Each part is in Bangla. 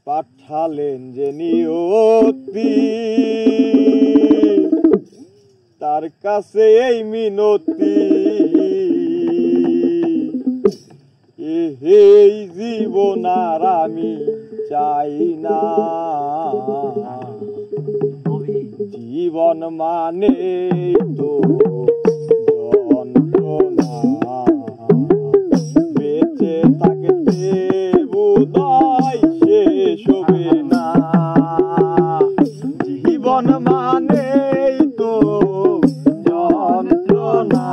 পাঠালেন যে নিয়তি তার কাছে এই মিনতি এই জীবন আর আমি চাই না জীবন মানে তো যন্ত্রণা বেঁচে থাকতে বোধহয় শেষ হবে না জীবন মানে তো যন্ত্রণা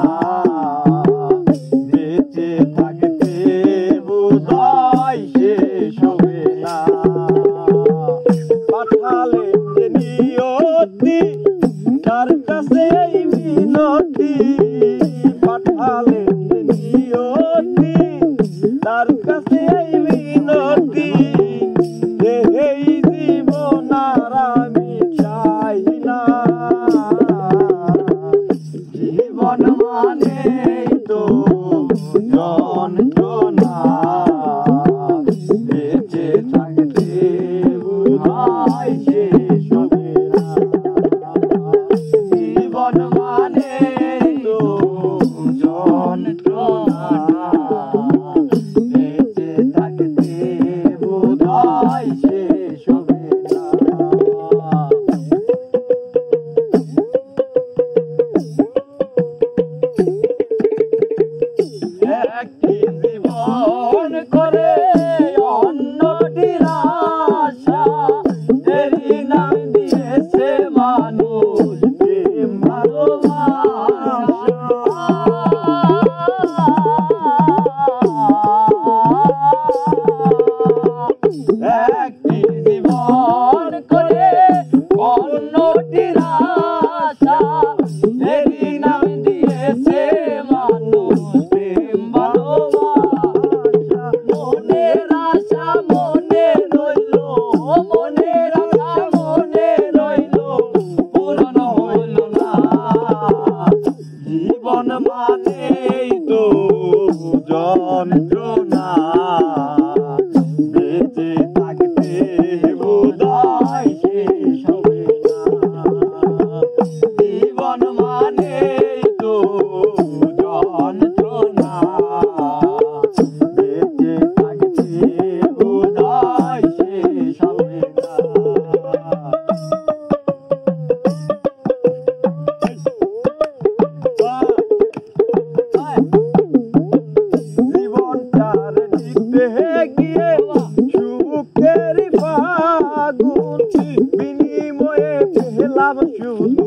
বেঁচে থাকতে বোধহয় শেষ হবে না পাঠালে যে নিয়তি তার কাছে এই মিনতি পাঠালে যে নিয়তি তার কাছে এই মিনতি এই জীবন আর আমি চাই না জীবন মানে তো যন্ত্রণা বেঁচে থাকতে বোধহয় শেষ হবে না জীবন মানে তো যন্ত্রণা বেঁচে থাকতে বোধহয় শেষ হবে না একটি জীবন করে অন্যটির আশা এরই নাম দিয়েছে মানুষ প্রেম ভালোবাসা একটি জীবন করে অন্যটির আশা এরই নাম দিয়েছে মানুষ প্রেম ভালোবাসা মনের আশা মনে রইল মনের আশা মনে রইল পূরণ হইল না জীবন মানেই তো যন্ত্রণা বেঁচে থাকতে বোধহয় শেষ হবে না জীবন মানেই তো যন্ত্রণা বেঁচে থাকতে বোধহয় শেষ হবে না জীবনটার নিতে গিয়ে সুখের ফাগুন বিনিময়ে পেলাম সুখ